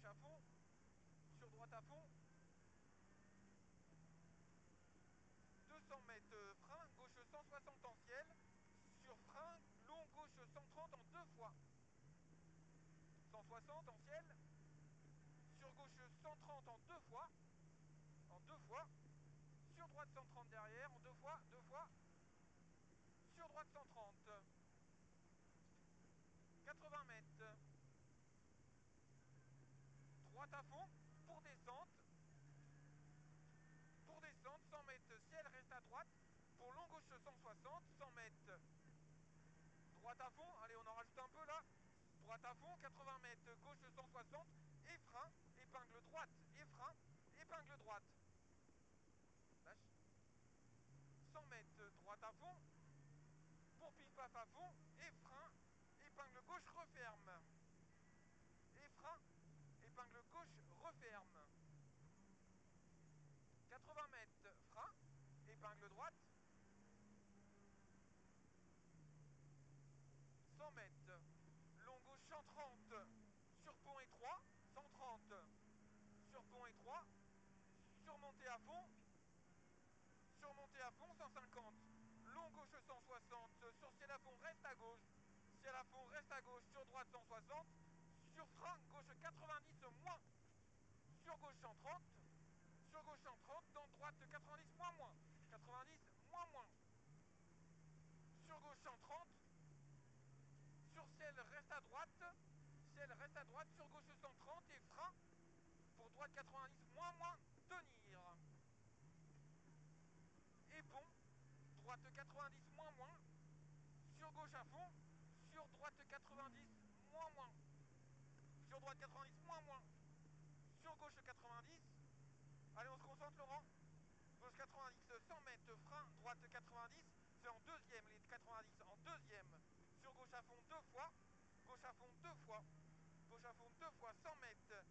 gauche à fond, sur droite à fond, 200 mètres frein, gauche 160 en ciel, sur frein, long gauche 130 en deux fois, 160 en ciel, sur gauche 130 en deux fois, sur droite 130 derrière, en deux fois, sur droite 130, 80 mètres, droite à fond, pour descente, 100 mètres, ciel reste à droite, pour long gauche 160, 100 mètres, droite à fond, allez on en rajoute un peu là, droite à fond, 80 mètres, gauche 160, et frein, épingle droite, et frein, épingle droite, lâche, 100 mètres, droite à fond, pour pif-paf à fond, et frein, épingle gauche, referme, et frein, épingle gauche, referme, 80 mètres, frein, épingle droite, 100 mètres, long gauche 130, sur pont étroit, 130, sur pont étroit, surmonté à fond, 150, long gauche 160, sur ciel à fond reste à gauche, sur droite 160, sur frein gauche 90 moins, sur gauche 130, dans droite 90 moins, 90 moins, sur gauche 130, sur ciel reste à droite, sur gauche 130 et frein, pour droite 90 moins, tenir. Et pont, droite 90 moins, sur gauche à fond, sur droite 90 moins, sur droite 90 moins, sur gauche 90, allez on se concentre Laurent, gauche 90, 100 mètres, frein, droite 90, c'est en deuxième les 90, en deuxième, sur gauche à fond deux fois, 100 mètres,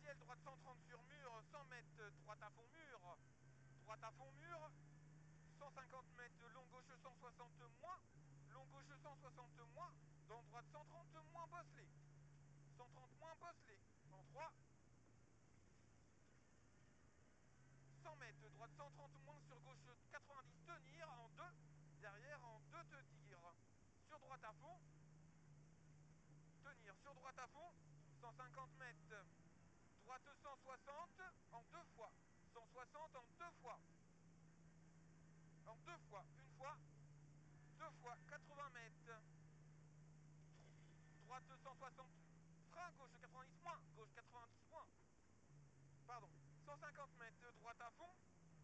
ciel droite 130 sur mur, 100 mètres, droite à fond mur, 150 mètres, long gauche 160 moins, dans droite 130 moins bosselé, en 3, 100 mètres, droite 130 moins, sur gauche 90 tenir, en 2, derrière en 2 te dire, sur droite à fond, tenir, sur droite à fond, 150 mètres, droite 160 en deux fois, 160 en deux fois, une fois, deux fois, 80 mètres, droite 160, frein, gauche 90 moins, 150 mètres, droite à fond,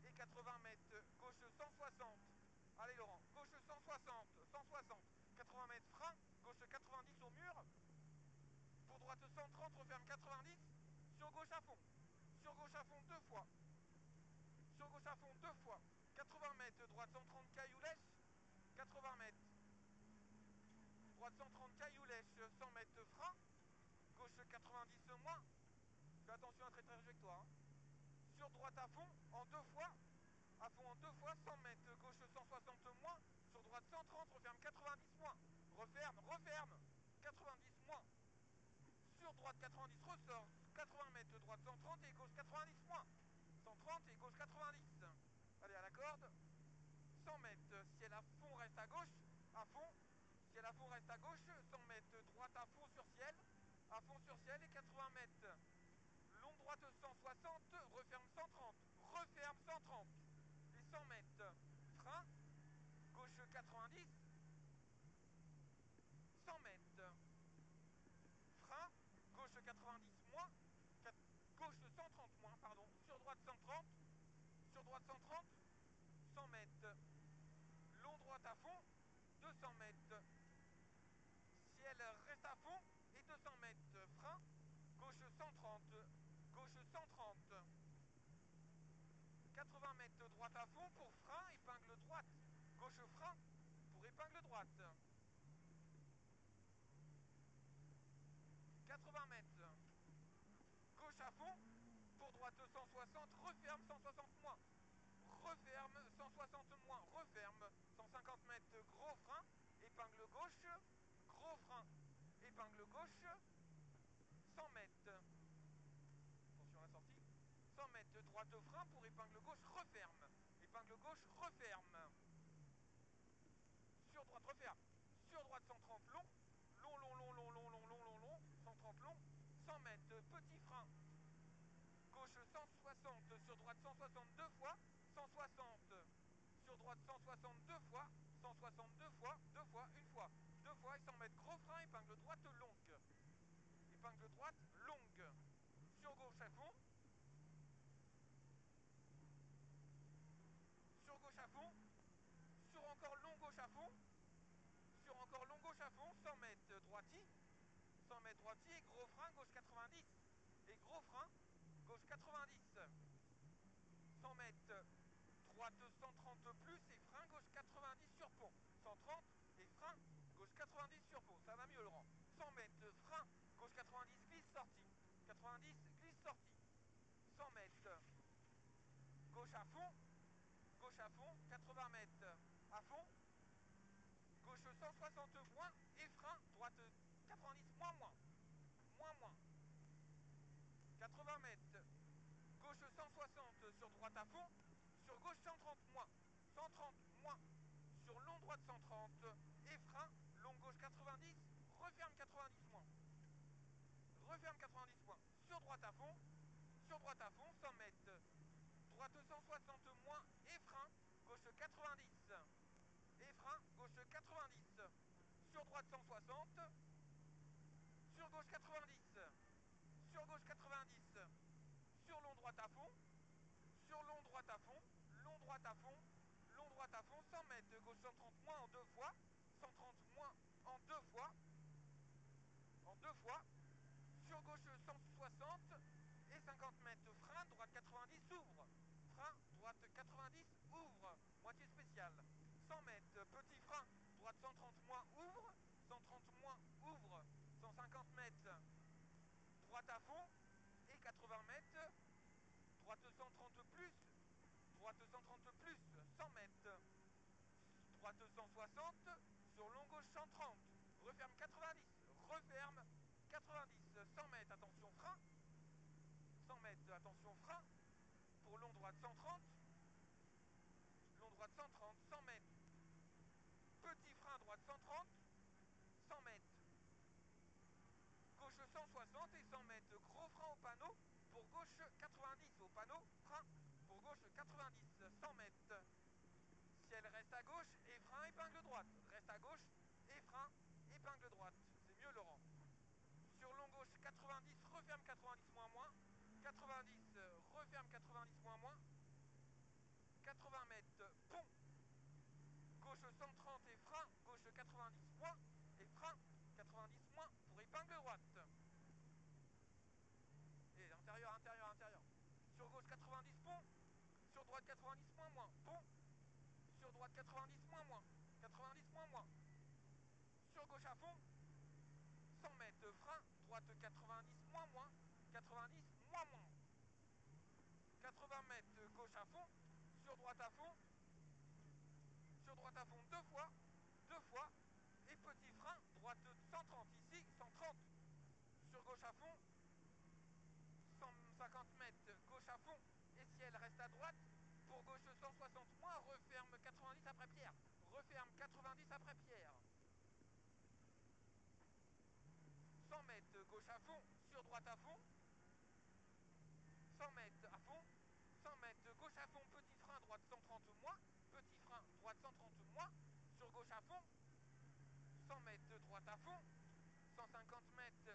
et 80 mètres, gauche 160, allez Laurent, gauche 160, 80 mètres, frein, gauche 90 au mur, pour droite 130, referme 90, sur gauche à fond deux fois, 80 mètres, droite 130 caillou lèche, 80 mètres, droite 130 caillou lèche, 100 mètres frein, gauche 90 moins, fais attention à cette trajectoire, hein. Sur droite à fond en deux fois, 100 mètres, gauche 160 moins, sur droite 130, referme 90 moins, referme, 90 moins, sur droite 90 ressort, 80 mètres, droite 130 et gauche 90 moins, 130 et gauche 90, allez à la corde, 100 mètres, ciel à fond reste à gauche, 100 mètres, droite à fond sur ciel et 80 mètres, long droite 160, referme 130, et 100 mètres, frein, gauche 90, 100 mètres, frein, gauche 90 moins, gauche 130 moins, pardon, sur droite 130, 100 mètres, long droite à fond, 200 mètres, ciel reste à fond, et 200 mètres, frein, gauche 130, 80 mètres, droite à fond, pour frein, épingle droite, gauche frein, pour épingle droite, 80 mètres, gauche à fond, pour droite 160, referme 160 moins, referme 150 mètres, gros frein, épingle gauche, 100 mètres, mètres, droite frein pour épingle gauche, referme. Épingle gauche, referme. Sur droite, referme. Sur droite, 130 long. Long, long, long, long, long, long, long, long, long. 130 long. 100 mètres, petit frein. Gauche 160, sur droite 162 fois. 160. Sur droite 162 fois. 162 fois. 2 fois, une fois. 2 fois et 100 mètres. Gros frein, épingle droite longue. Épingle droite longue. Sur gauche à fond. Sur gauche à fond. Sur encore long gauche à fond. Sur encore long gauche à fond. 100 mètres droitier. 100 mètres droitier. Gros frein gauche 90. Et gros frein gauche 90. 100 mètres droite 130 plus et frein gauche 90 sur pont. 130 et frein gauche 90 sur pont. Ça va mieux Laurent. 100 mètres frein gauche 90 glisse sortie. 90 glisse sortie. 100 mètres gauche à fond. Gauche à fond. 80 mètres à fond. Gauche 160 moins et frein droite 90 moins moins. Moins moins. 80 mètres. Gauche 160 sur droite à fond. Sur gauche 130 moins. 130 moins. Sur long droite 130 et frein. Long gauche 90. Referme 90 moins. Referme 90 moins. Sur droite à fond. Sur droite à fond. 100 mètres. Droite 160 moins et frein. Gauche 90. Et frein. Gauche 90. Sur droite 160. Sur gauche 90. Sur gauche 90. Sur long droite à fond. Sur long droite à fond. Long droite à fond. Long droite à fond. 100 mètres. Gauche 130 moins en 2 fois. 130 moins en 2 fois. En 2 fois. Sur gauche 160 et 50 mètres. Frein, droite 90, ouvre. Frein, droite 90, ouvre. Moitié spéciale. 100 mètres, petit frein, droite 130 moins, ouvre. 130 moins, ouvre. 150 mètres, droite à fond. Et 80 mètres, droite 130 plus. Droite 130 plus, 100 mètres. Droite 160, sur long gauche 130. Referme 90, referme 90, 100 mètres, attention frein. 100 mètres, attention frein. Pour long droite 130. Long droite 130, 100 mètres. Petit frein droite 130. 100 mètres. Gauche 160 et 100 mètres. Gros frein au panneau. Pour gauche 90 au panneau. Frein. Pour gauche 90, 100 mètres. Ciel reste à gauche et frein épingle droite. Reste à gauche et frein épingle droite. C'est mieux Laurent. Sur long gauche 90, referme 90 moins moins. 90, referme 90 moins moins. 80 mètres, pont. Gauche 130 et frein. Gauche 90 moins et frein 90 moins pour épingle droite. Et intérieur, intérieur, intérieur. Sur gauche 90 pont. Sur droite 90 moins moins. Pont. Sur droite 90 moins moins. 90 moins moins. Sur gauche à fond. 100 mètres frein. Droite 90 moins moins. 90 moins moins. 80 mètres gauche à fond. Sur droite à fond. Sur droite à fond 2 fois. 2 fois. Et petit frein. Droite 130 ici. 130. Sur gauche à fond. 150 mètres gauche à fond. Et ciel reste à droite. Pour gauche 160 moins. Referme 90 après Pierre. Referme 90 après Pierre. 100 mètres gauche à fond. Sur droite à fond. 100 mètres à fond. 100 mètres gauche à fond. Petit frein droite 130 moins. Petit frein droite 130 moins. Sur gauche à fond. 100 mètres droite à fond. 150 mètres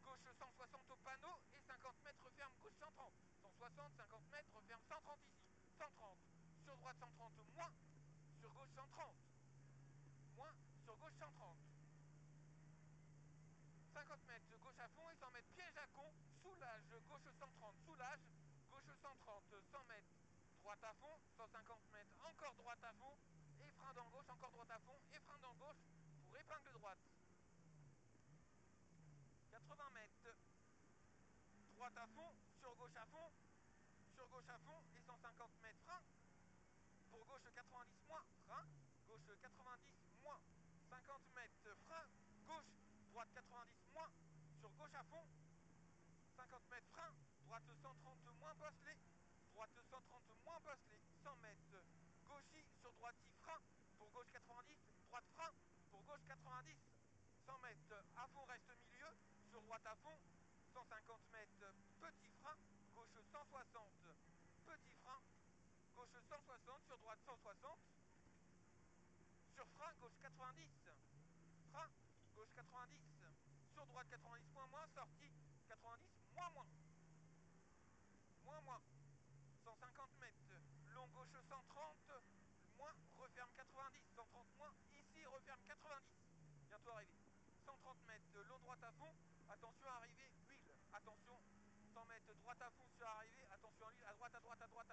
gauche 160 au panneau. Et 50 mètres referme gauche 130. 160, 50 mètres referme 130 ici. 130. Sur droite 130 moins. Sur gauche 130. Moins. Sur gauche 130. 50 mètres gauche à fond et 100 mètres piège à con. Soulage. Gauche 130. Soulage. Gauche 130. 100 mètres. Droite à fond. 150 mètres. Encore droite à fond. Et frein dans gauche. Encore droite à fond. Et frein dans gauche. Pour épingle droite. 80 mètres. Droite à fond. Sur gauche à fond. Sur gauche à fond. Et 150 mètres frein. Pour gauche 90 moins. Frein. Gauche 90 moins. 50 mètres. Frein. Gauche. Droite 90 moins. Sur gauche à fond. 50 mètres frein. droite 130 moins Bosselet, droite 130 moins Bosselet, 100 mètres, gauchis sur droite-y, frein, pour gauche 90, droite frein, pour gauche 90, 100 mètres, à fond reste milieu, sur droite à fond, 150 mètres, petit frein, gauche 160, petit frein, gauche 160, sur droite 160, sur frein, gauche 90, frein, gauche 90, sur droite 90, moins, sortie 90, moins, 150 mètres, long gauche 130, moins, referme 90, 130 moins, ici referme 90, bientôt arrivé, 130 mètres, long droite à fond, attention arrivée, huile, attention, 100 mètres, droite à fond sur arrivée, attention à l'huile, à droite,